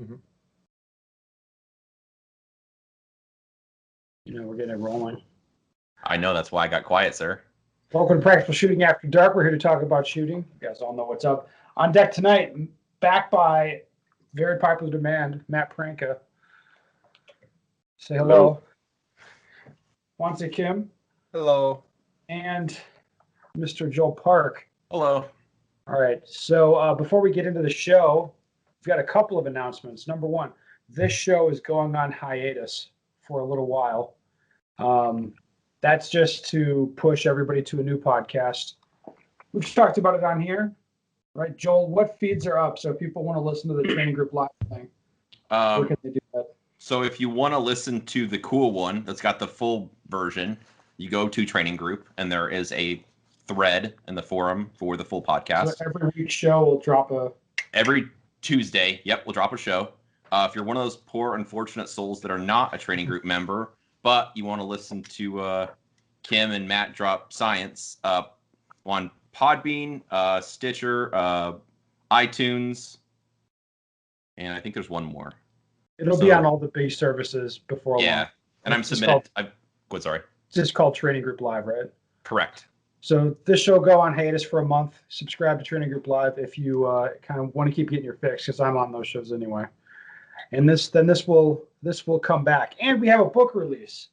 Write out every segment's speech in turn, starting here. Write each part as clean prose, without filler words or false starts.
Mm-hmm. We're getting it rolling. I know, that's why I got quiet, sir. Welcome to Practical Shooting After Dark. We're here to talk about shooting. You guys all know what's up. On deck tonight, backed by very popular demand, Matt Pranka. Say hello. Wante Kim. Hello. And Mr. Joel Park. Hello. All right. So before we get into the show, we've got a couple of announcements. Number one, this show is going on hiatus for a little while. That's just to push everybody to a new podcast. We've talked about it on here, right? Joel, what feeds are up? So if people want to listen to the Training Group Live thing, where can they do that? So if you want to listen to the cool one that's got the full version, you go to Training Group, and there is a thread in the forum for the full podcast. So every week's show will drop every Tuesday. Yep, we'll drop a show. If you're one of those poor, unfortunate souls that are not a Training Group member, but you want to listen to Kim and Matt drop science on Podbean, Stitcher, iTunes, and I think there's one more. It'll be on all the big services before long. Yeah, and I'm submitted. Sorry. It's just called Training Group Live, right? Correct. So this show will go on hiatus for a month. Subscribe to Training Group Live if you kind of want to keep getting your fix, because I'm on those shows anyway. And this will come back, and we have a book release.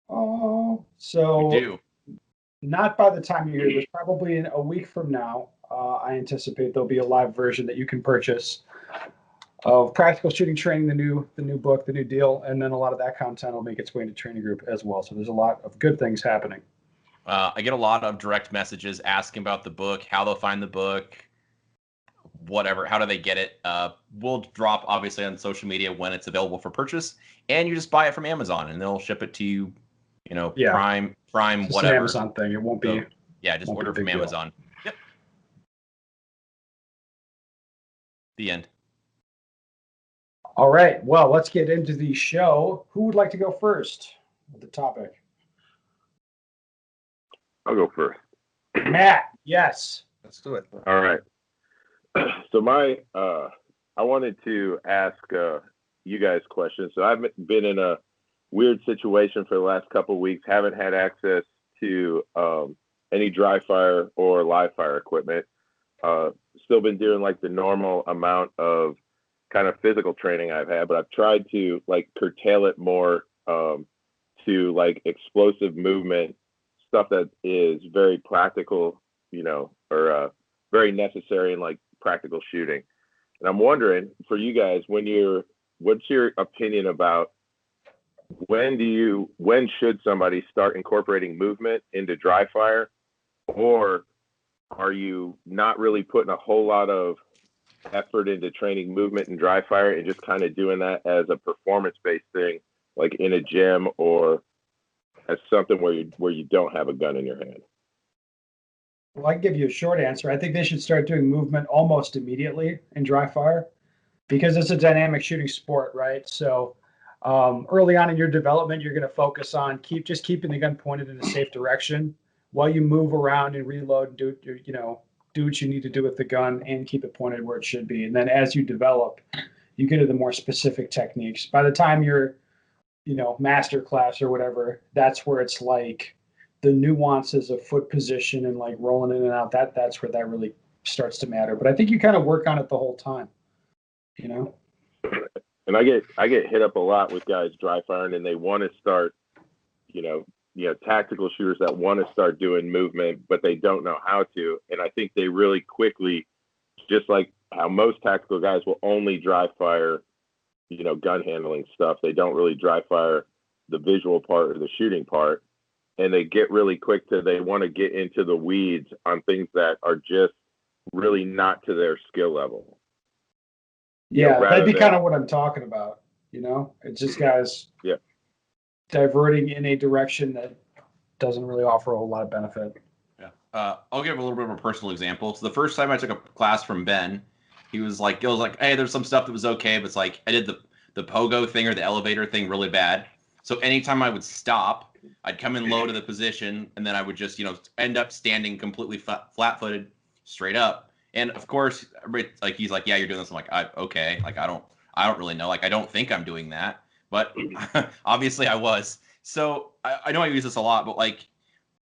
Oh, so we do. Not by the time you hear this, probably in a week from now. I anticipate there'll be a live version that you can purchase of Practical Shooting Training, the new book, the new deal, and then a lot of that content will make its way into Training Group as well. So there's a lot of good things happening. I get a lot of direct messages asking about the book, how they'll find the book, whatever, how do they get it. We'll drop, obviously, on social media when it's available for purchase, and you just buy it from Amazon, and they'll ship it to you, Prime, it's whatever. An Amazon thing. It won't be. So, yeah, just order from Amazon. Yep. The end. All right. Well, let's get into the show. Who would like to go first with the topic? I'll go first. Matt, yes. Let's do it. All right. So I wanted to ask you guys questions. So I've been in a weird situation for the last couple of weeks. Haven't had access to any dry fire or live fire equipment. Still been doing like the normal amount of kind of physical training I've had, but I've tried to like curtail it more to like explosive movement stuff that is very practical, or very necessary in like practical shooting. And I'm wondering for you guys, what's your opinion about when should somebody start incorporating movement into dry fire, or are you not really putting a whole lot of effort into training movement and dry fire and just kind of doing that as a performance-based thing, like in a gym or as something where you don't have a gun in your hand? Well, I can give you a short answer. I think they should start doing movement almost immediately in dry fire, because it's a dynamic shooting sport, right? So early on in your development, you're going to focus on keeping the gun pointed in a safe direction while you move around and reload and do what you need to do with the gun and keep it pointed where it should be. And then as you develop, you get to the more specific techniques. By the time you're, master class or whatever, that's where it's like the nuances of foot position and like rolling in and out. That's where that really starts to matter. But I think you kind of work on it the whole time, And I get hit up a lot with guys dry firing, and they want to start, tactical shooters that want to start doing movement, but they don't know how to. And I think they really quickly, just like how most tactical guys will only dry fire, gun handling stuff. They don't really dry fire the visual part or the shooting part. And they get really quick they want to get into the weeds on things that are just really not to their skill level. Yeah, that'd be kind of what I'm talking about. It's just guys diverting in a direction that doesn't really offer a whole lot of benefit. Yeah. I'll give a little bit of a personal example. So the first time I took a class from Ben, it was like, hey, there's some stuff that was okay, but it's like I did the pogo thing or the elevator thing really bad. So anytime I would stop, I'd come in low to the position, and then I would just, end up standing completely flat-footed, straight up. And of course, like he's like, yeah, you're doing this. I'm like, okay, like I don't I don't really know. Like, I don't think I'm doing that, but obviously I was. So I know I use this a lot, but like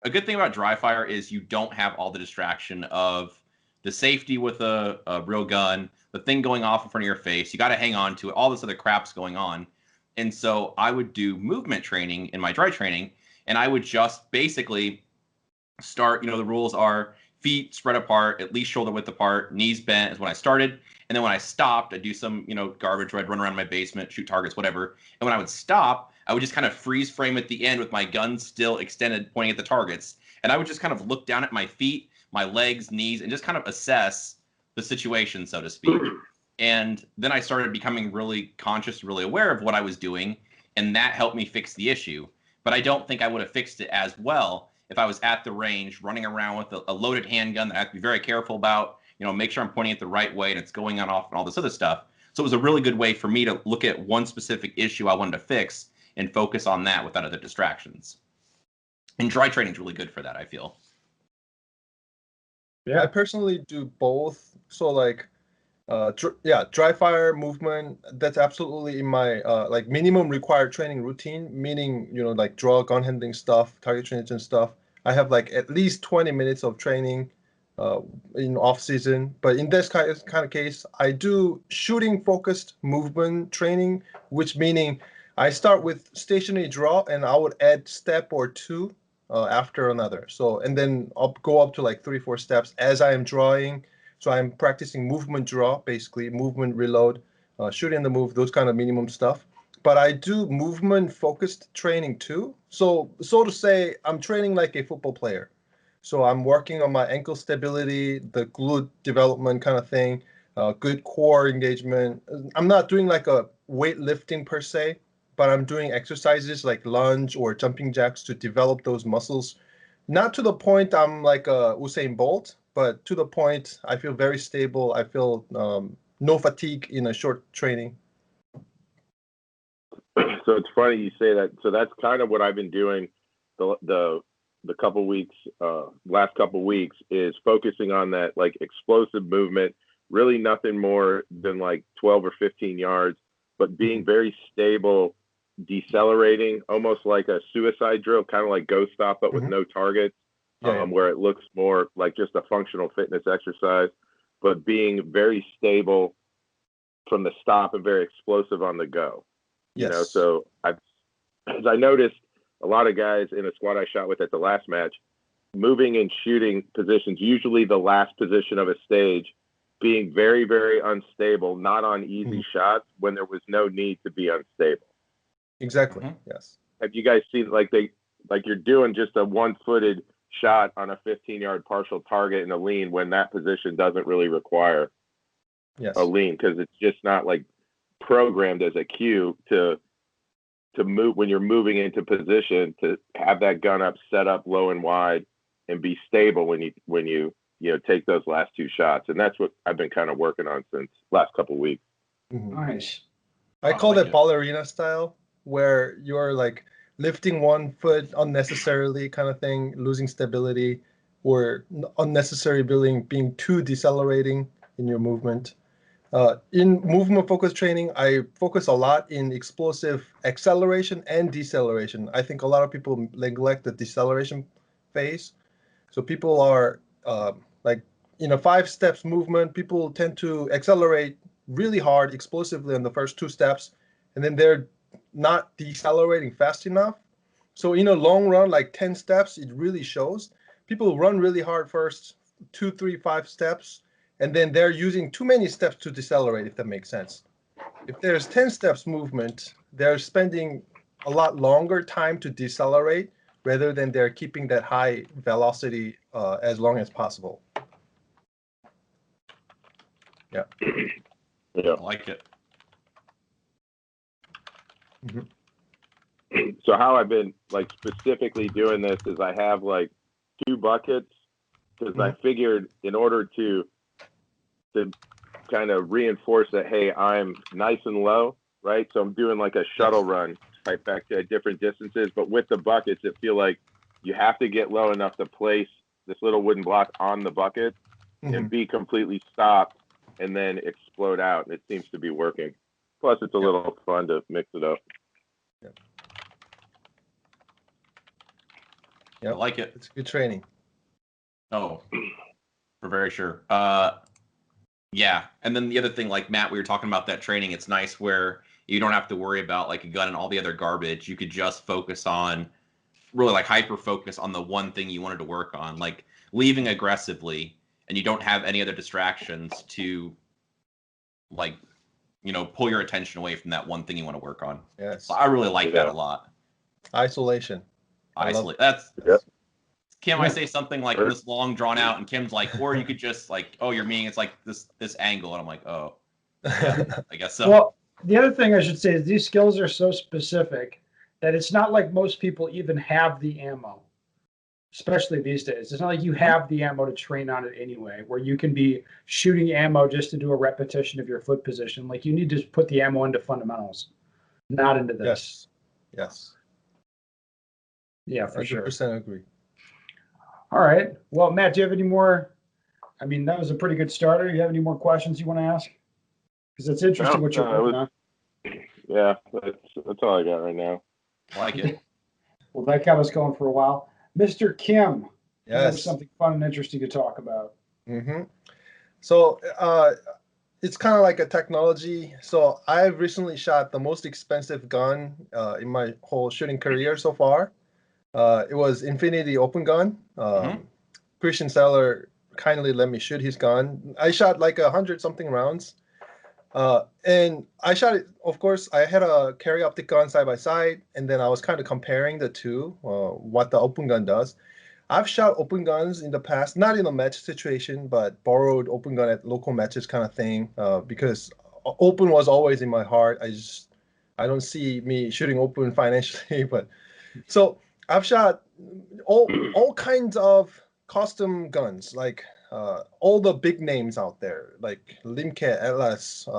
a good thing about dry fire is you don't have all the distraction of the safety with a real gun, the thing going off in front of your face. You got to hang on to it. All this other crap's going on. And so I would do movement training in my dry training, and I would just basically start, the rules are feet spread apart, at least shoulder width apart, knees bent is when I started. And then when I stopped, I'd do some, garbage where I'd run around my basement, shoot targets, whatever. And when I would stop, I would just kind of freeze frame at the end with my gun still extended, pointing at the targets. And I would just kind of look down at my feet, my legs, knees, and just kind of assess the situation, so to speak. And then I started becoming really conscious, really aware of what I was doing. And that helped me fix the issue. But I don't think I would have fixed it as well if I was at the range running around with a loaded handgun that I have to be very careful about, make sure I'm pointing it the right way and it's going on off and all this other stuff. So it was a really good way for me to look at one specific issue I wanted to fix and focus on that without other distractions. And dry training is really good for that, I feel. Yeah, I personally do both. So like, dry fire movement, that's absolutely in my like minimum required training routine, meaning, like draw, gun handling stuff, target training and stuff. I have like at least 20 minutes of training in off season. But in this kind of case, I do shooting focused movement training, which meaning I start with stationary draw and I would add step or two after another. So, and then I'll go up to like 3-4 steps as I am drawing. So I'm practicing movement draw, basically movement reload, shooting the move, those kind of minimum stuff. But I do movement focused training too. So to say, I'm training like a football player. So I'm working on my ankle stability, the glute development kind of thing, good core engagement. I'm not doing like a weightlifting per se, but I'm doing exercises like lunge or jumping jacks to develop those muscles. Not to the point I'm like a Usain Bolt, but to the point I feel very stable. I feel no fatigue in a short training. So it's funny you say that. So that's kind of what I've been doing the couple weeks, last couple weeks, is focusing on that like explosive movement, really nothing more than like 12 or 15 yards, but being very stable, decelerating, almost like a suicide drill, kind of like Ghost Stop, but with no targets, where it looks more like just a functional fitness exercise, but being very stable from the stop and very explosive on the go. Yes. So as I noticed, a lot of guys in a squad I shot with at the last match, moving and shooting positions, usually the last position of a stage, being very, very unstable, not on easy shots when there was no need to be unstable. Exactly. Yes. Have you guys seen like you're doing just a one-footed shot on a 15-yard partial target in a lean when that position doesn't really require a lean, because it's just not like programmed as a cue to move when you're moving into position, to have that gun up, set up low and wide, and be stable when you take those last two shots. And that's what I've been kind of working on since last couple of weeks. Nice. I call that ballerina style, where you're like lifting one foot unnecessarily kind of thing, losing stability, or unnecessary being too decelerating in your movement. In movement focused training, I focus a lot in explosive acceleration and deceleration. I think a lot of people neglect the deceleration phase. So people are like in a 5 steps movement, people tend to accelerate really hard, explosively in the first 2 steps, and then they're not decelerating fast enough. So in a long run, like 10 steps, it really shows. People run really hard first, 2, 3, 5 steps, and then they're using too many steps to decelerate, if that makes sense. If there's 10 steps movement, they're spending a lot longer time to decelerate rather than they're keeping that high velocity as long as possible. Yeah. I like it. So how I've been like specifically doing this is I have like 2 buckets, because I figured in order to kind of reinforce that, hey, I'm nice and low, right? So I'm doing like a shuttle run right back to different distances, but with the buckets, it feel like you have to get low enough to place this little wooden block on the bucket and be completely stopped and then explode out. And it seems to be working. Plus, it's a little fun to mix it up. I like it. It's good training. Oh, for very sure. Yeah. And then the other thing, like Matt, we were talking about that training. It's nice where you don't have to worry about like a gun and all the other garbage. You could just focus on really like hyper focus on the one thing you wanted to work on, like leaving aggressively, and you don't have any other distractions to like, pull your attention away from that one thing you want to work on. Yes. So I really like that a lot. Isolation. Isolate. That's Yep. Kim, I say something like this long drawn out, and Kim's like, or you could just like, oh, you're meaning it's like this angle, and I'm like, oh, yeah, I guess so. Well, the other thing I should say is these skills are so specific that it's not like most people even have the ammo, especially these days. It's not like you have the ammo to train on it anyway, where you can be shooting ammo just to do a repetition of your foot position. Like you need to put the ammo into fundamentals, not into this. Yes. Yeah, for sure. 100% agree. All right. Well, Matt, do you have any more? I mean, that was a pretty good starter. Do you have any more questions you want to ask? Because it's interesting what you're working on. Yeah, that's all I got right now. I like it. Well, that got us going for a while. Mr. Kim, Yes. something fun and interesting to talk about. Mm-hmm. So it's kind of like a technology. So I've recently shot the most expensive gun in my whole shooting career so far. It was Infinity Open Gun. Christian Seller kindly let me shoot his gun. I shot like 100-something rounds. And I shot it, of course, I had a carry optic gun side by side, and then I was kind of comparing the two, what the open gun does. I've shot open guns in the past, not in a match situation, but borrowed open gun at local matches kind of thing, because open was always in my heart. I don't see me shooting open financially, but so I've shot all kinds of custom guns, like all the big names out there, like Limcat, LS,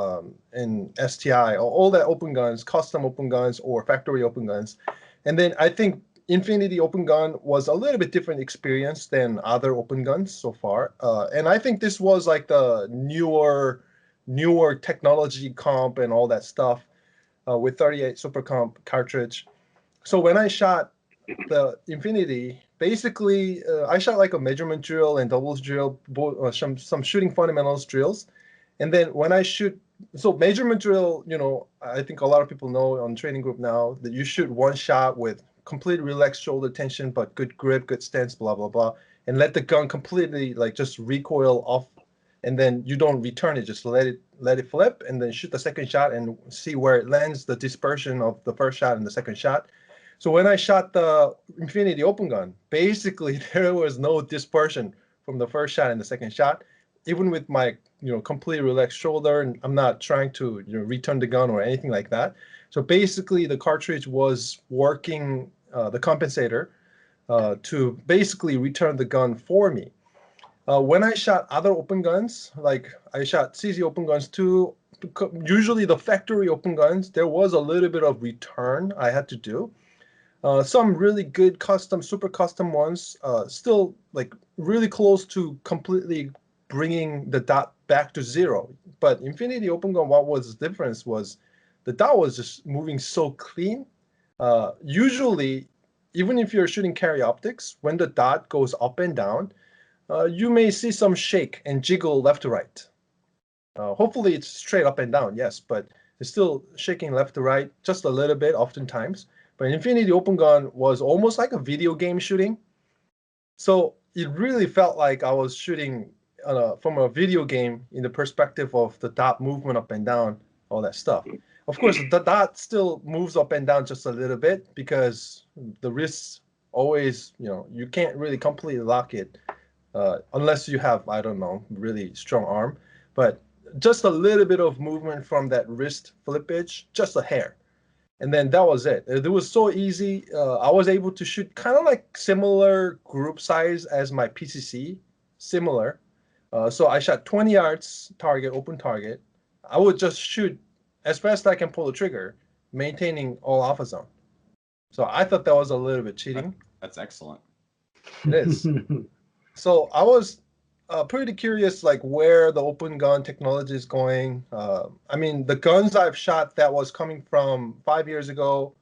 and STI, all that open guns, custom open guns or factory open guns. And then I think Infinity Open Gun was a little bit different experience than other open guns so far. And I think this was like the newer technology comp and all that stuff with 38 Super Comp cartridge. So when I shot the Infinity, basically I shot like a measurement drill and doubles drill, some shooting fundamentals drills. And then when I shoot, so measurement drill, I think a lot of people know on training group now that you shoot one shot with complete relaxed shoulder tension, but good grip, good stance, blah, blah, blah, and let the gun completely like just recoil off. And then you don't return it, just let it flip and then shoot the second shot and see where it lands, the dispersion of the first shot and the second shot. So when I shot the Infinity Open Gun, basically there was no dispersion from the first shot and the second shot, even with my completely relaxed shoulder, and I'm not trying to return the gun or anything like that. So basically the cartridge was working the compensator to basically return the gun for me. When I shot other open guns, like I shot CZ open guns too, usually the factory open guns, there was a little bit of return I had to do. Some really good super custom ones, still like really close to completely bringing the dot back to zero. But Infinity Open Gun, what was the difference was the dot was just moving so clean. Usually, even if you're shooting carry optics, when the dot goes up and down, you may see some shake and jiggle left to right. Hopefully it's straight up and down, yes, but it's still shaking left to right just a little bit oftentimes. But Infinity Open Gun was almost like a video game shooting. So it really felt like I was shooting from a video game in the perspective of the dot movement up and down, all that stuff. Of course, the dot still moves up and down just a little bit because the wrists always, you can't really completely lock it unless you have, I don't know, really strong arm. But just a little bit of movement from that wrist flippage, just a hair. And then that was it. It was so easy. I was able to shoot kind of like similar group size as my PCC, similar. So I shot 20 yards target, open target. I would just shoot as fast as I can pull the trigger, maintaining all alpha zone. So I thought that was a little bit cheating. That's excellent. It is. So I was pretty curious, like where the open gun technology is going. I mean, the guns I've shot that was coming from 5 years ago,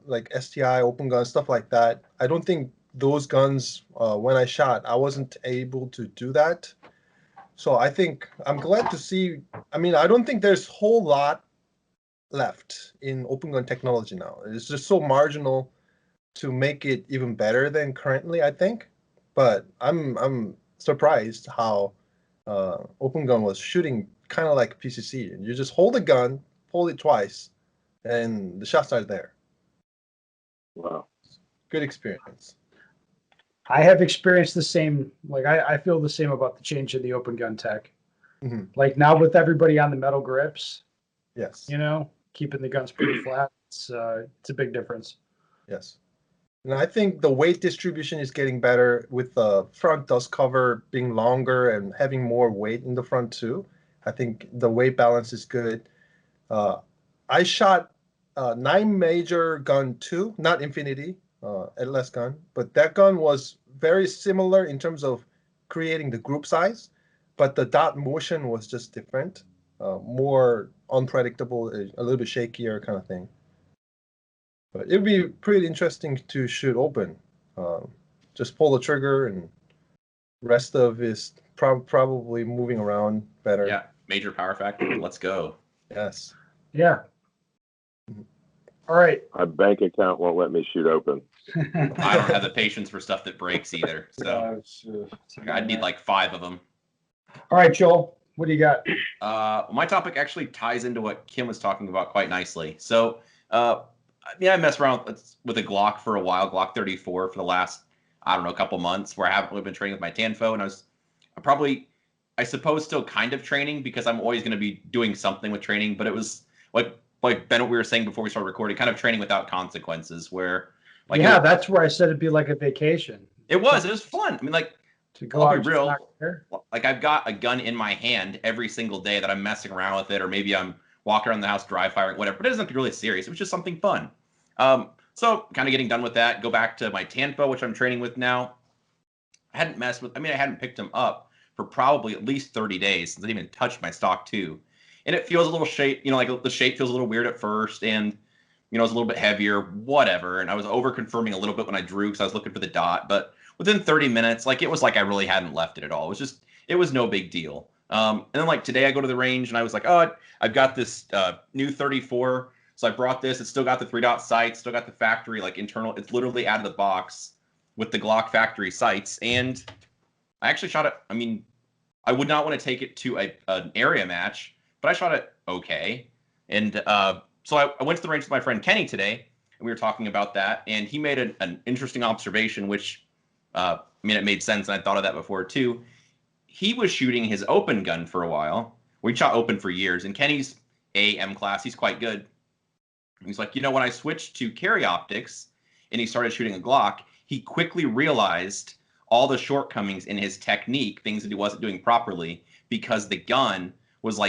like STI, open gun, stuff like that. I don't think those guns, when I shot, I wasn't able to do that. So I think I'm glad to see. I mean, I don't think there's a whole lot left in open gun technology now. It's just so marginal to make it even better than currently, I think. But I'm surprised how open gun was shooting kind of like PCC. You just hold a gun, hold it twice, and the shots are there. Wow. Good experience. I have experienced the same. Like I feel the same about the change in the open gun tech. Hmm. Like now with everybody on the metal grips, Yes. you know, keeping the guns pretty flat. It's a big difference. Yes. And I think the weight distribution is getting better with the front dust cover being longer and having more weight in the front too. I think the weight balance is good. I shot 9 major gun 2, not Infinity, LS gun, but that gun was very similar in terms of creating the group size, but the dot motion was just different, more unpredictable, a little bit shakier kind of thing. But it'd be pretty interesting to shoot open. Just pull the trigger and rest of is probably moving around better. Yeah, major power factor. Let's go. Yes. Yeah. All right. My bank account won't let me shoot open. I don't have the patience for stuff that breaks either. So I'd need like 5 of them. All right, Joel, what do you got? My topic actually ties into what Kim was talking about quite nicely. So, I messed around with a Glock for a while, Glock 34 for the last, I don't know, a couple months, where I haven't really been training with my Tanfo, and I suppose, still kind of training because I'm always going to be doing something with training, but it was like Ben, what we were saying before we started recording, kind of training without consequences, where that's where I said it'd be like a vacation. It was fun. I mean, like, to go I'll out be real. Like, I've got a gun in my hand every single day that I'm messing around with it, or maybe I'm walking around the house dry firing, whatever. But it doesn't have to be really serious. It was just something fun. So kind of getting done with that. Go back to my Tanfo, which I'm training with now. I hadn't picked them up for probably at least 30 days since I didn't even touched my stock 2. And it feels a little shape, like the shape feels a little weird at first, and it's a little bit heavier, whatever. And I was over confirming a little bit when I drew because I was looking for the dot, but within 30 minutes, it was like I really hadn't left it at all. It was no big deal. And then like today I go to the range and I was like, oh, I've got this new 34. So I brought this. It's still got the 3-dot sights, still got the factory internal. It's literally out of the box with the Glock factory sights. And I actually shot it. I mean, I would not want to take it to an area match, but I shot it okay. And so I went to the range with my friend Kenny today, and we were talking about that. And he made an interesting observation, which it made sense, and I thought of that before too. He was shooting his open gun for a while. We shot open for years, and Kenny's AM class, he's quite good. He's like, when I switched to carry optics and he started shooting a Glock, he quickly realized all the shortcomings in his technique, things that he wasn't doing properly, because the gun was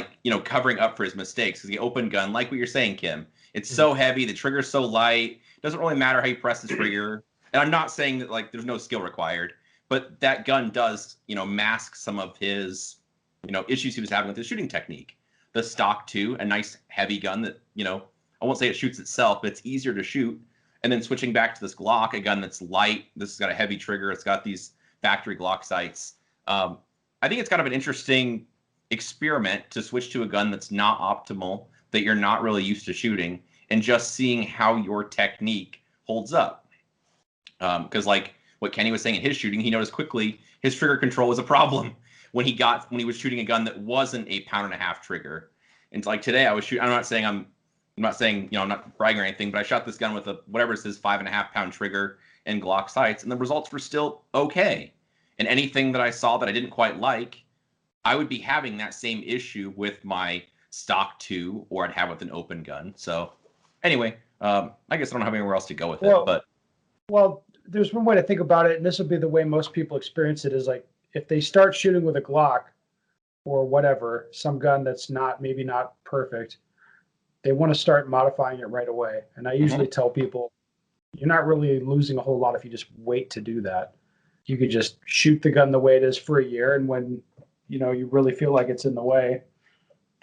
covering up for his mistakes. Because the open gun, like what you're saying, Kim, it's so heavy, the trigger's so light, it doesn't really matter how you press the trigger. And I'm not saying that there's no skill required, but that gun does, mask some of his, issues he was having with his shooting technique. The stock 2, a nice heavy gun that, I won't say it shoots itself, but it's easier to shoot. And then switching back to this Glock, a gun that's light. This has got a heavy trigger. It's got these factory Glock sights. I think it's kind of an interesting experiment to switch to a gun that's not optimal, that you're not really used to shooting, and just seeing how your technique holds up. Because what Kenny was saying in his shooting, he noticed quickly his trigger control was a problem when he was shooting a gun that wasn't a 1.5-pound trigger. And today I was shooting. I'm not saying I'm not bragging or anything, but I shot this gun with whatever it says 5.5-pound trigger and Glock sights, and the results were still okay. And anything that I saw that I didn't quite like, I would be having that same issue with my stock 2, or I'd have with an open gun. So anyway, I guess I don't have anywhere else to go with it. But there's one way to think about it, and this will be the way most people experience it, is if they start shooting with a Glock or whatever, some gun that's maybe not perfect, they want to start modifying it right away. And I usually tell people, you're not really losing a whole lot if you just wait to do that. you could just shoot the gun the way it is for a year, and when you really feel like it's in the way,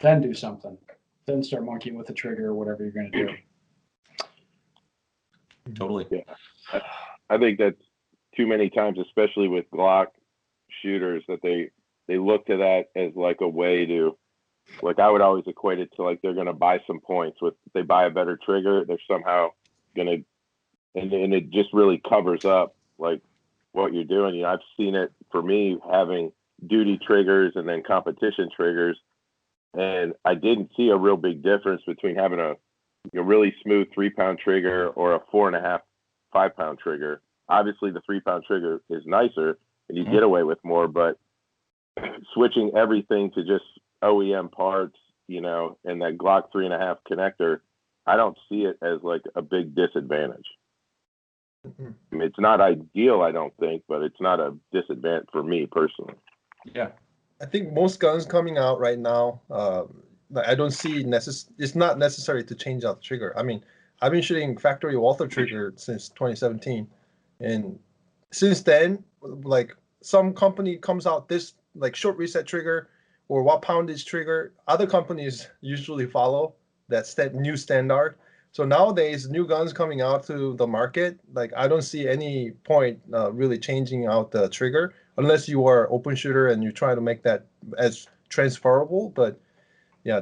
then do something. Then start monkeying with the trigger or whatever you're going to do. Totally. Yeah. I think that's too many times, especially with Glock shooters, that they look to that as like a way to, like, I would always equate it to like they're going to buy some points with, if they buy a better trigger, they're somehow going to, and it just really covers up like what you're doing. I've seen it for me having duty triggers and then competition triggers, and I didn't see a real big difference between having a really smooth 3-pound trigger or a 4.5, 5-pound trigger. Obviously, the 3-pound trigger is nicer and you get away with more, but switching everything to just OEM parts, and that Glock 3.5 connector, I don't see it as like a big disadvantage. I mean, it's not ideal, I don't think, but it's not a disadvantage for me personally. Yeah. I think most guns coming out right now, I don't see it's not necessary to change out the trigger. I mean, I've been shooting factory Walther trigger since 2017, and since then, like some company comes out this like short reset trigger or what poundage trigger, other companies usually follow that new standard. So nowadays, new guns coming out to the market, like I don't see any point really changing out the trigger unless you are open shooter and you try to make that as transferable. But yeah,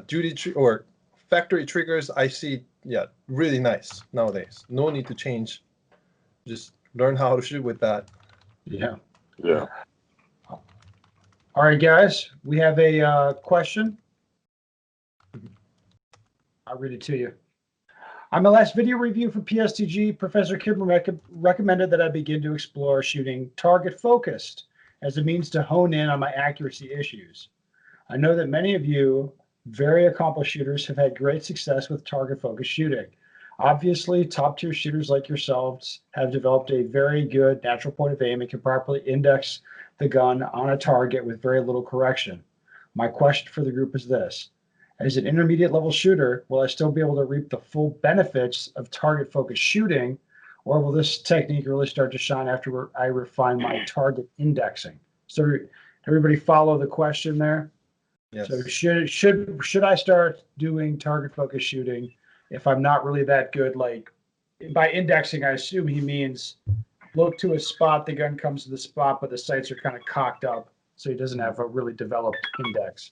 or factory triggers, I see, really nice nowadays. No need to change. Just learn how to shoot with that. Yeah. Yeah. All right, guys, we have a question. I'll read it to you. On my last video review for PSTG, Professor Kimber recommended that I begin to explore shooting target focused as a means to hone in on my accuracy issues. I know that many of you very accomplished shooters have had great success with target focused shooting. Obviously, top tier shooters like yourselves have developed a very good natural point of aim and can properly index the gun on a target with very little correction. My question for the group is this. As an intermediate level shooter, will I still be able to reap the full benefits of target focused shooting, or will this technique really start to shine after I refine my target indexing? So everybody follow the question there? Yes. So should I start doing target focused shooting if I'm not really that good? Like by indexing, I assume he means look to a spot, the gun comes to the spot, but the sights are kind of cocked up, so he doesn't have a really developed index.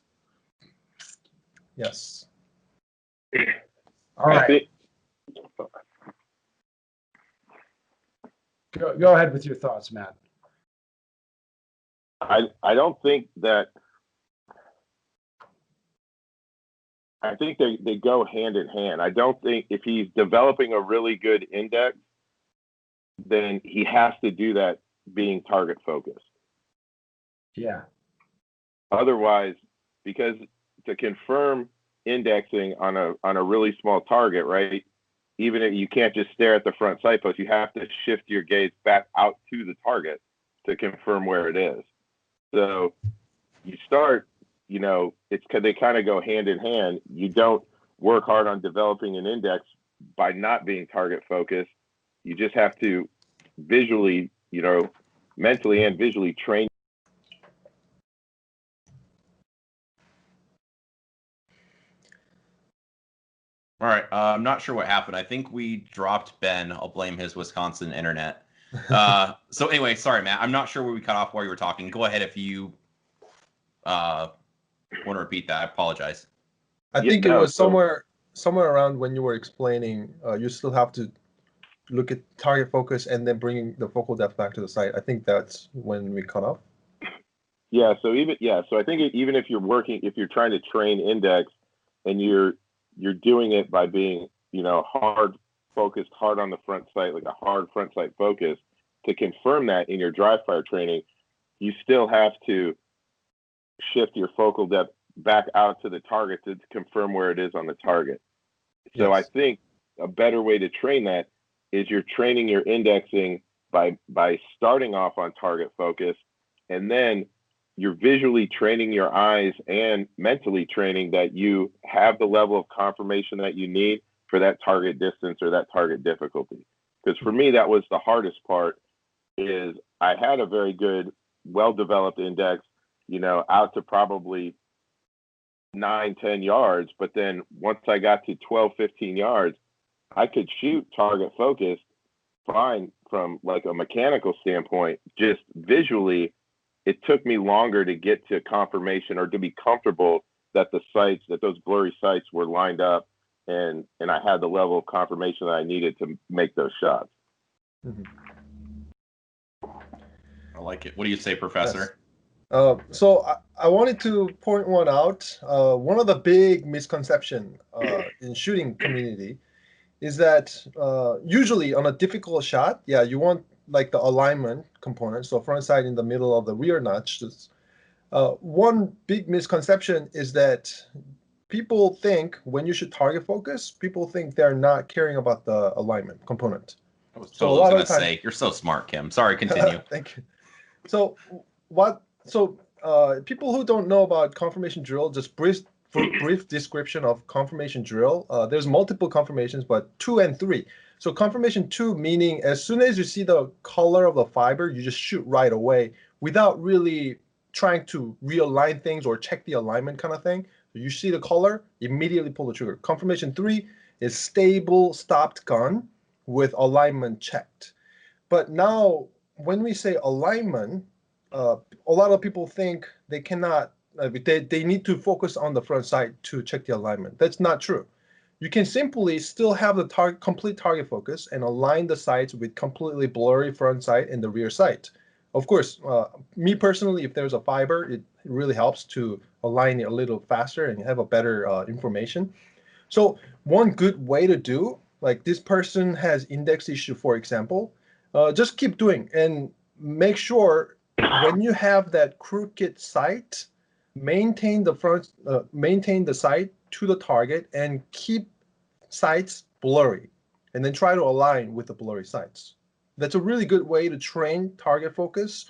Yes. All right. Go ahead with your thoughts, Matt. I don't think that. I think they go hand in hand. I don't think if he's developing a really good index, then he has to do that being target focused. Yeah. Otherwise, because to confirm indexing on a really small target, right? Even if you can't just stare at the front sight post, you have to shift your gaze back out to the target to confirm where it is. So you start, they kind of go hand in hand. You don't work hard on developing an index by not being target focused. You just have to visually, mentally and visually train. All right. I'm not sure what happened. I think we dropped Ben. I'll blame his Wisconsin internet. So anyway, sorry, Matt. I'm not sure where we cut off while you were talking. Go ahead if you want to repeat that. I apologize. I think it was somewhere around when you were explaining. You still have to look at target focus and then bringing the focal depth back to the sight. I think that's when we cut off. Yeah. So I think even if you're trying to train index, and you're doing it by being, hard focused, hard on the front sight, like a hard front sight focus, to confirm that in your dry fire training, you still have to shift your focal depth back out to the target to confirm where it is on the target. So yes. I think a better way to train that is you're training your indexing by starting off on target focus, and then you're visually training your eyes and mentally training that you have the level of confirmation that you need for that target distance or that target difficulty. Because for me, that was the hardest part, is I had a very good, well-developed index, out to probably 9-10 yards. But then once I got to 12-15 yards, I could shoot target focused fine from like a mechanical standpoint. Just visually, it took me longer to get to confirmation or to be comfortable that those blurry sights were lined up, and I had the level of confirmation that I needed to make those shots. Mhm. I like it. What do you say, Professor? So I wanted to point one out. One of the big misconception in shooting community is that usually on a difficult shot, you want like the alignment component, so front sight in the middle of the rear notch. One big misconception is that people think when you shoot target focus, people think they're not caring about the alignment component. I was So a totally lot going of to say, you're so smart, Kim. Sorry, continue. Thank you. So people who don't know about confirmation drill, just brief description of confirmation drill. There's multiple confirmations, but 2 and 3. So confirmation 2 meaning as soon as you see the color of the fiber, you just shoot right away without really trying to realign things or check the alignment kind of thing. You see the color, immediately pull the trigger. Confirmation 3 is stable, stopped gun with alignment checked. But now, when we say alignment, a lot of people think they cannot, they need to focus on the front sight to check the alignment. That's not true. You can simply still have the complete target focus and align the sights with completely blurry front sight and the rear sight. Of course, me personally, if there's a fiber, it really helps to align it a little faster and have a better information. So one good way to do, like this person has index issue, for example, just keep doing and make sure when you have that crooked sight, maintain the sight to the target and keep sights blurry, and then try to align with the blurry sights. That's a really good way to train target focus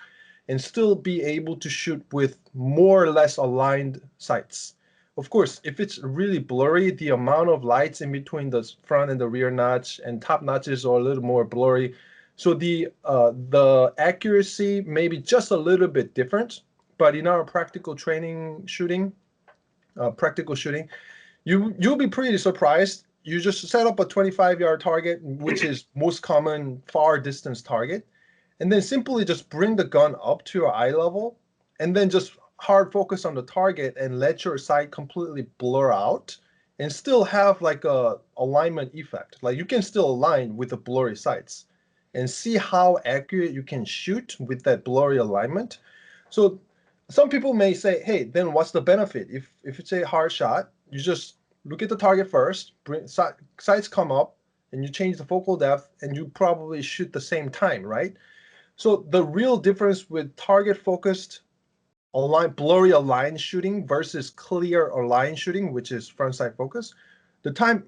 and still be able to shoot with more or less aligned sights. Of course, if it's really blurry, the amount of lights in between the front and the rear notch and top notches are a little more blurry. So the accuracy may be just a little bit different, but in our practical shooting, you'll be pretty surprised. You just set up a 25-yard target, which is most common far distance target, and then simply just bring the gun up to your eye level, and then just hard focus on the target and let your sight completely blur out, and still have like a alignment effect. Like you can still align with the blurry sights, and see how accurate you can shoot with that blurry alignment. So some people may say, hey, then what's the benefit? If it's a hard shot, you just look at the target first, sights come up, and you change the focal depth, and you probably shoot the same time, right? So the real difference with target focused blurry aligned shooting versus clear aligned shooting, which is front sight focus,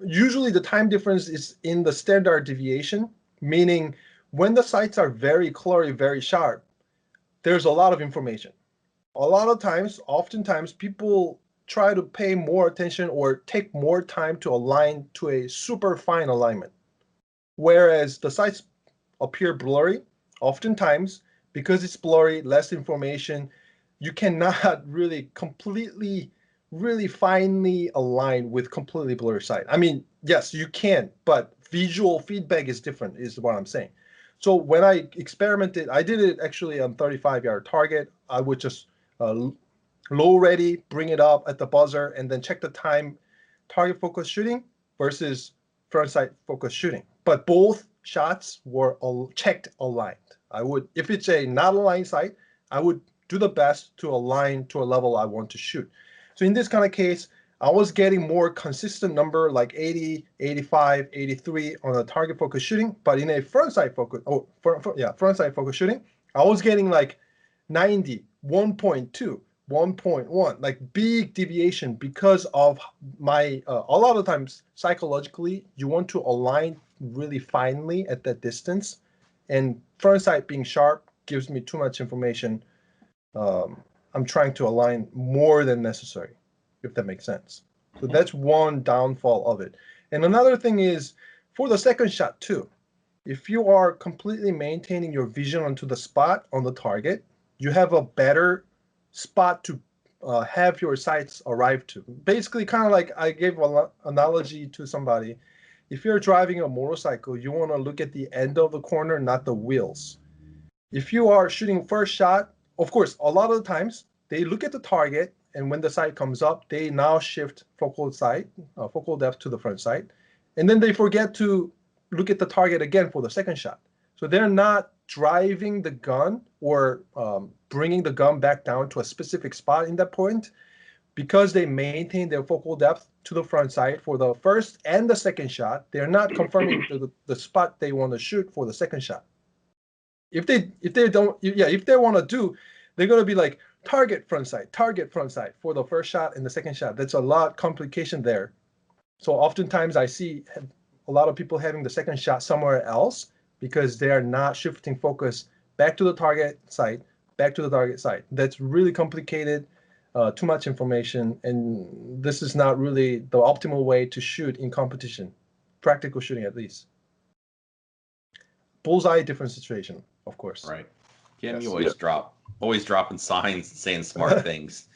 usually the time difference is in the standard deviation, meaning when the sights are very clear, very sharp, there's a lot of information. Oftentimes people try to pay more attention or take more time to align to a super fine alignment. Whereas the sights appear blurry, oftentimes, because it's blurry, less information, you cannot really completely, really finely align with completely blurry sight. I mean, yes, you can, but visual feedback is different, is what I'm saying. So when I experimented, I did it actually on 35-yard target. I would just low ready, bring it up at the buzzer, and then check the time target focus shooting versus front sight focus shooting. But both shots were checked aligned. If it's a not aligned sight, I would do the best to align to a level I want to shoot. So in this kind of case, I was getting more consistent number like 80, 85, 83 on a target focus shooting, but in a front sight focus shooting, I was getting like 90, 1.2, 1.1, like big deviation because of my, a lot of times psychologically, you want to align really finely at that distance, and front sight being sharp gives me too much information. I'm trying to align more than necessary, if that makes sense. So that's one downfall of it. And another thing is for the second shot too, if you are completely maintaining your vision onto the spot on the target, you have a better spot to have your sights arrive to. Basically, kind of like I gave an analogy to somebody. If you're driving a motorcycle, you want to look at the end of the corner, not the wheels. If you are shooting first shot, of course, a lot of the times they look at the target, and when the sight comes up, they now shift focal depth to the front sight, and then they forget to look at the target again for the second shot. So they're not driving the gun or bringing the gun back down to a specific spot in that point, because they maintain their focal depth to the front sight for the first and the second shot. They're not confirming the spot they want to shoot for the second shot. If they want to do, they're going to be like target front sight for the first shot and the second shot. That's a lot complication there. So oftentimes I see a lot of people having the second shot somewhere else because they are not shifting focus back to the target site, That's really complicated, too much information, and this is not really the optimal way to shoot in competition, practical shooting at least. Bullseye, different situation, of course. Right. Kim, Yes. you always dropping signs and saying smart things.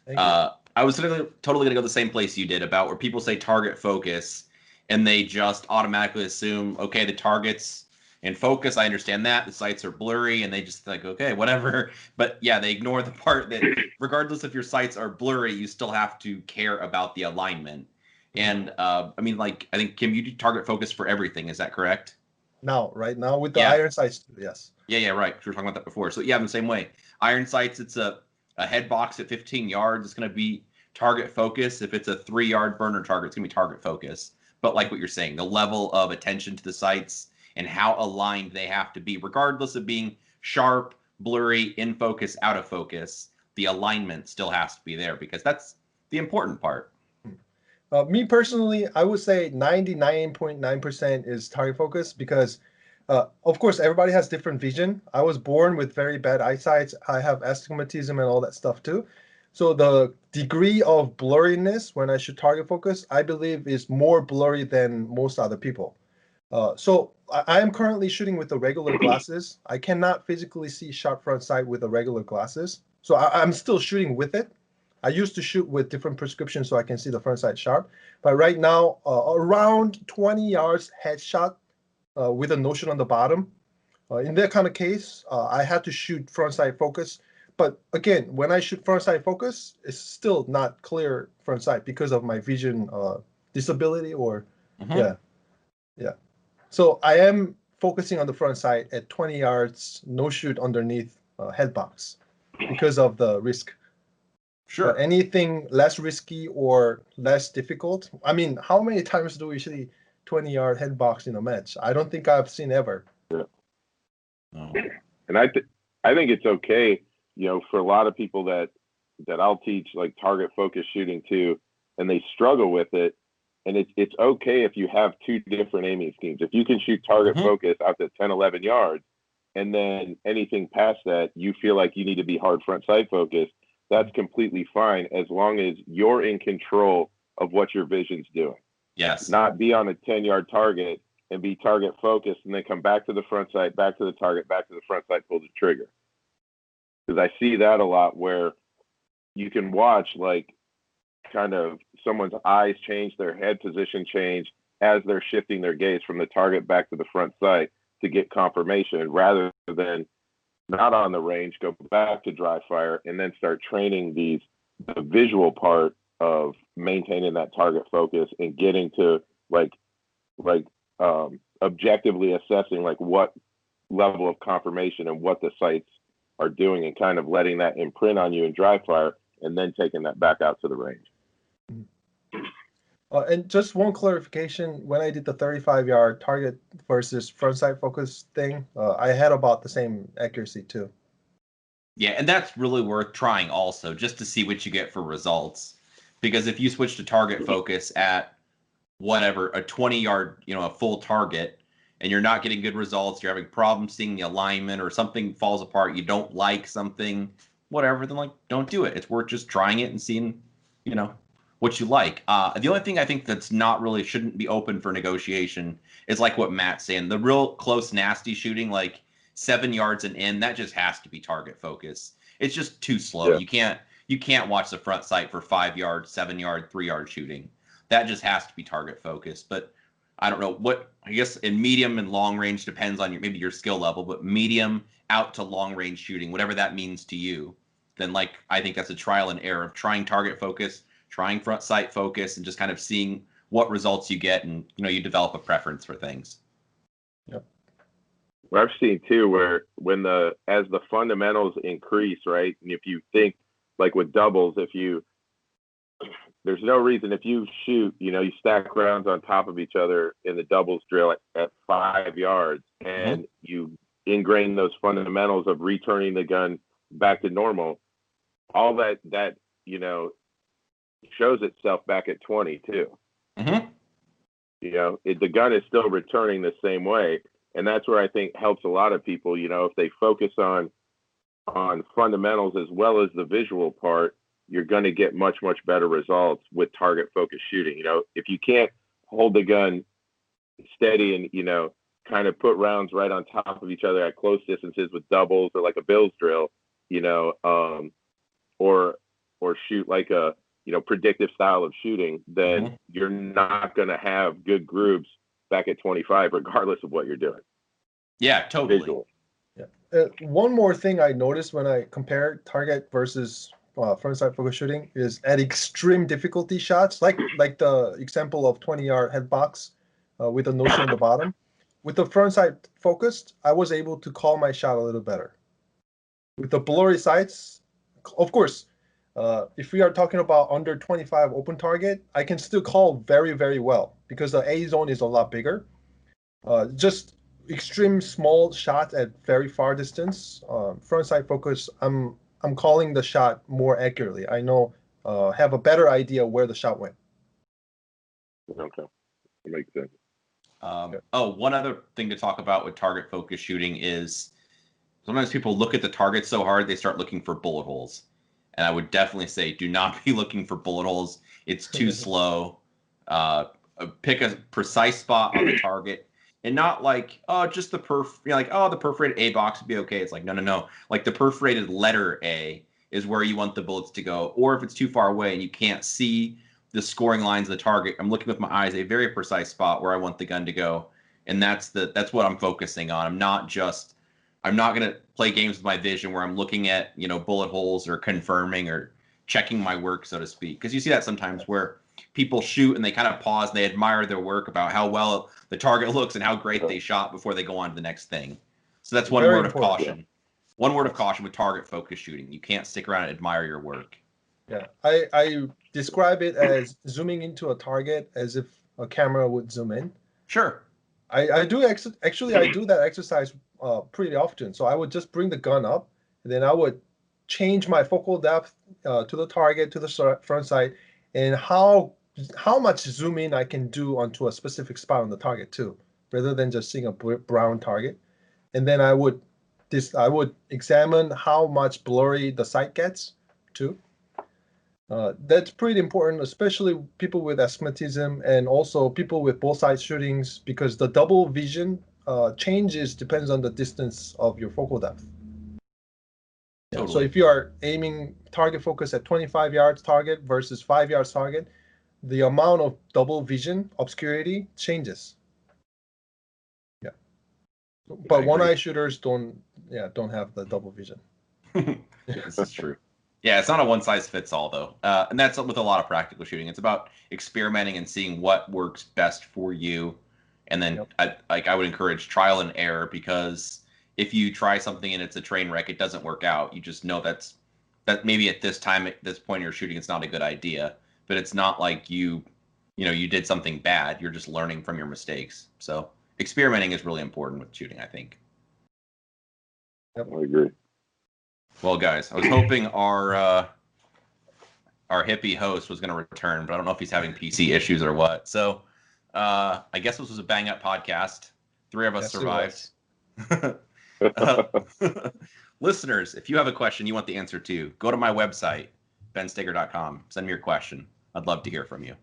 Thank you. I was totally gonna go the same place you did, about where people say target focus and they just automatically assume, okay, the target's in focus. I understand that the sights are blurry, and they just like, okay, whatever. But yeah, they ignore the part that regardless if your sights are blurry, you still have to care about the alignment. And I mean, like, I think, Kim, you do target focus for everything. Is that correct? Right now with the iron sights, yes. Yeah, right. We were talking about that before. So yeah, in the same way, iron sights, it's a head box at 15 yards. It's going to be target focus. If it's a 3-yard burner target, it's going to be target focus. But like what you're saying, the level of attention to the sights and how aligned they have to be, regardless of being sharp, blurry, in focus, out of focus, the alignment still has to be there, because that's the important part. Me personally, I would say 99.9% is target focus, because of course everybody has different vision. I was born with very bad eyesight. I have astigmatism and all that stuff too. So the degree of blurriness when I shoot target focus, I believe, is more blurry than most other people. So I am currently shooting with the regular glasses. I cannot physically see sharp front sight with the regular glasses. So I'm still shooting with it. I used to shoot with different prescriptions so I can see the front sight sharp. But right now, around 20 yards headshot with a notion on the bottom. In that kind of case, I had to shoot front sight focus. But again, when I shoot front sight focus, it's still not clear front sight because of my vision disability or, yeah. So I am focusing on the front sight at 20 yards, no shoot underneath head box because of the risk. Sure. But anything less risky or less difficult, I mean, how many times do we see 20-yard head box in a match? I don't think I've seen ever. Yeah. Oh. And I think it's okay, for a lot of people that I'll teach like target focus shooting too, and they struggle with it. And it's okay if you have two different aiming schemes. If you can shoot target focus out to 10, 11 yards, and then anything past that, you feel like you need to be hard front sight focused, that's completely fine, as long as you're in control of what your vision's doing. Yes. Not be on a 10-yard target and be target focused and then come back to the front sight, back to the target, back to the front sight, pull the trigger. Because I see that a lot, where you can watch like kind of someone's eyes change, their head position change as they're shifting their gaze from the target back to the front sight to get confirmation, rather than not on the range, go back to dry fire and then start training the visual part of maintaining that target focus and getting to objectively assessing like what level of confirmation and what the sights are doing, and kind of letting that imprint on you in dry fire and then taking that back out to the range. And just one clarification, when I did the 35-yard target versus front sight focus thing, I had about the same accuracy too. Yeah, and that's really worth trying also, just to see what you get for results. Because if you switch to target focus at whatever, a 20-yard, a full target, and you're not getting good results, you're having problems seeing the alignment, or something falls apart, you don't like something, whatever, then like, don't do it. It's worth just trying it and seeing, what you like. The only thing I think that's not really shouldn't be open for negotiation is like what Matt's saying. The real close, nasty shooting, like 7 yards and in, that just has to be target focus. It's just too slow. Yeah. You can't watch the front sight for 5 yard, 7 yard, 3 yard shooting. That just has to be target focused. But I don't know what, I guess in medium and long range depends on maybe your skill level, but medium out to long range shooting, whatever that means to you, then like I think that's a trial and error of trying target focus, trying front sight focus, and just kind of seeing what results you get, and you develop a preference for things. Yep. Well, I've seen too where as the fundamentals increase, right? And if you think like with doubles, there's no reason if you shoot, you stack rounds on top of each other in the doubles drill at 5 yards, and you ingrain those fundamentals of returning the gun back to normal. All that shows itself back at 20 too. Mm-hmm. The gun is still returning the same way, and that's where I think helps a lot of people. If they focus on fundamentals as well as the visual part, you're going to get much better results with target focused shooting. If you can't hold the gun steady and kind of put rounds right on top of each other at close distances with doubles or like a Bills drill, or shoot like a predictive style of shooting, then you're not going to have good groups back at 25 regardless of what you're doing. Yeah, totally. Visual. Yeah. One more thing I noticed when I compare target versus front sight focus shooting is at extreme difficulty shots, like the example of 20-yard head box with a no-show on the bottom. With the front sight focused, I was able to call my shot a little better. With the blurry sights, of course, if we are talking about under 25 open target, I can still call very, very well because the A zone is a lot bigger. Just extreme small shots at very far distance, front sight focus, I'm calling the shot more accurately. I know, have a better idea where the shot went. Okay, that makes sense. One other thing to talk about with target focus shooting is sometimes people look at the target so hard they start looking for bullet holes. And I would definitely say do not be looking for bullet holes. It's too slow. Pick a precise spot on the target. And not like, just the the perforated A box would be okay. It's like, no. Like the perforated letter A is where you want the bullets to go. Or if it's too far away and you can't see the scoring lines of the target, I'm looking with my eyes, a very precise spot where I want the gun to go. And that's what I'm focusing on. I'm not going to play games with my vision where I'm looking at, bullet holes or confirming or checking my work, so to speak. Because you see that sometimes where people shoot and they kind of pause and they admire their work about how well the target looks and how great they shot before they go on to the next thing. So that's one word of caution. Yeah. One word of caution with target focus shooting. You can't stick around and admire your work. Yeah, I describe it as zooming into a target as if a camera would zoom in. Sure. I do I do that exercise pretty often. So I would just bring the gun up, and then I would change my focal depth to the target, to the front sight, and how much zoom in I can do onto a specific spot on the target too, rather than just seeing a brown target. And then I would examine how much blurry the sight gets too. That's pretty important, especially people with astigmatism and also people with both side shootings, because the double vision changes depends on the distance of your focal depth. Totally. So if you are aiming target focus at 25 yards target versus 5 yards target, the amount of double vision obscurity changes. Yeah. But one-eye shooters don't have the double vision. This is true. Yeah, it's not a one-size-fits-all, though. And that's with a lot of practical shooting. It's about experimenting and seeing what works best for you. And then I would encourage trial and error, because if you try something and it's a train wreck, it doesn't work out. You just know that maybe at this point in your shooting, it's not a good idea. But it's not like you did something bad. You're just learning from your mistakes. So experimenting is really important with shooting, I think. Yep, I agree. Well, guys, I was hoping our hippie host was going to return, but I don't know if he's having PC issues or what. So I guess this was a bang-up podcast. 3 of us survived. Listeners, if you have a question you want the answer to, go to my website, bensteger.com. Send me your question. I'd love to hear from you.